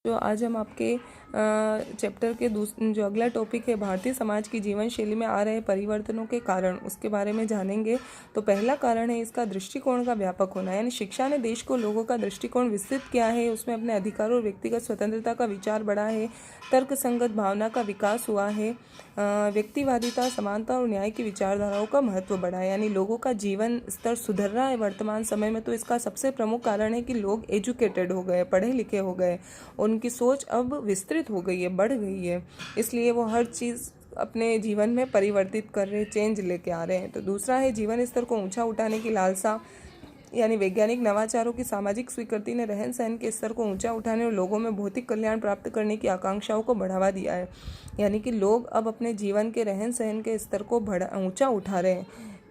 जो आज हम आपके चैप्टर के जो अगला टॉपिक है भारतीय समाज की जीवन शैली में आ रहे परिवर्तनों के कारण, उसके बारे में जानेंगे। तो पहला कारण है इसका दृष्टिकोण का व्यापक होना, यानी शिक्षा ने देश को लोगों का दृष्टिकोण विस्तृत किया है, उसमें अपने अधिकारों और व्यक्तिगत स्वतंत्रता का विचार बढ़ा है, तर्क संगत भावना का विकास हुआ है, व्यक्तिवादिता, समानता और न्याय की विचारधाराओं का महत्व बढ़ा है, यानी लोगों का जीवन स्तर सुधर रहा है वर्तमान समय में। तो इसका सबसे प्रमुख कारण है कि लोग एजुकेटेड हो गए, पढ़े लिखे हो गए, उनकी सोच अब विस्तृत हो गई है, बढ़ गई है, इसलिए वो हर चीज़ अपने जीवन में परिवर्तित कर रहे, चेंज लेके आ रहे हैं। तो दूसरा है जीवन स्तर को ऊंचा उठाने की लालसा, यानी वैज्ञानिक नवाचारों की सामाजिक स्वीकृति ने रहन सहन के स्तर को ऊंचा उठाने और लोगों में भौतिक कल्याण प्राप्त करने की आकांक्षाओं को बढ़ावा दिया है, यानी कि लोग अब अपने जीवन के रहन सहन के स्तर को ऊंचा उठा रहे हैं,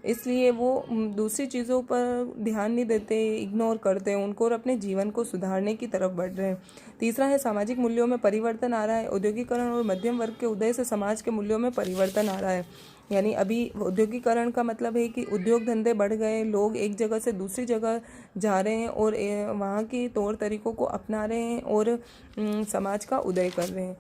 इसलिए वो दूसरी चीज़ों पर ध्यान नहीं देते, इग्नोर करते हैं उनको और अपने जीवन को सुधारने की तरफ बढ़ रहे हैं। तीसरा है सामाजिक मूल्यों में परिवर्तन आ रहा है, औद्योगिकरण और मध्यम वर्ग के उदय से समाज के मूल्यों में परिवर्तन आ रहा है, यानी अभी औद्योगिकरण का मतलब है कि उद्योग धंधे बढ़ गए, लोग एक जगह से दूसरी जगह जा रहे हैं और वहाँ के तौर तरीक़ों को अपना रहे हैं और समाज का उदय कर रहे हैं।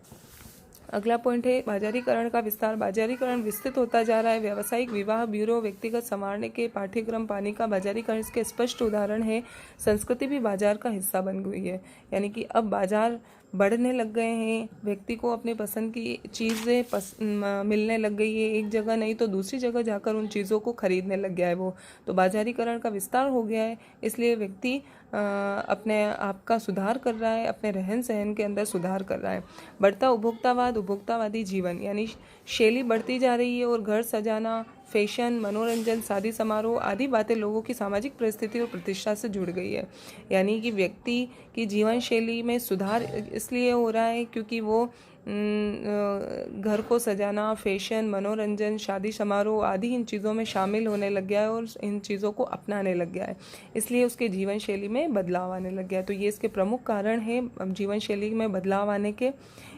अगला पॉइंट है बाजारीकरण का विस्तार। बाजारीकरण विस्तृत होता जा रहा है, व्यावसायिक विवाह, ब्यूरो, व्यक्तिगत संवारने के पाठ्यक्रम पाने का बाजारीकरण इसके स्पष्ट उदाहरण है। संस्कृति भी बाजार का हिस्सा बन गई है, यानी कि अब बाजार बढ़ने लग गए हैं, व्यक्ति को अपने पसंद की चीज़ें मिलने लग गई है, एक जगह नहीं तो दूसरी जगह जाकर उन चीज़ों को खरीदने लग गया है वो। तो बाजारीकरण का विस्तार हो गया है, इसलिए व्यक्ति अपने आप का सुधार कर रहा है, अपने रहन सहन के अंदर सुधार कर रहा है। बढ़ता उपभोक्तावाद, उपभोक्तावादी जीवन, यानी शैली बढ़ती जा रही है और घर सजाना, फैशन, मनोरंजन, शादी समारोह आदि बातें लोगों की सामाजिक परिस्थिति और प्रतिष्ठा से जुड़ गई है, यानी कि व्यक्ति की जीवन शैली में सुधार इसलिए हो रहा है क्योंकि वो घर को सजाना, फैशन, मनोरंजन, शादी समारोह आदि इन चीज़ों में शामिल होने लग गया है और इन चीज़ों को अपनाने लग गया है, इसलिए उसके जीवन शैली में बदलाव आने लग गया है। तो ये इसके प्रमुख कारण हैं जीवन शैली में बदलाव आने के।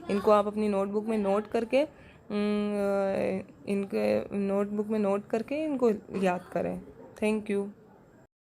इनको आप अपनी नोटबुक में नोट करके इनको याद करें। Thank you.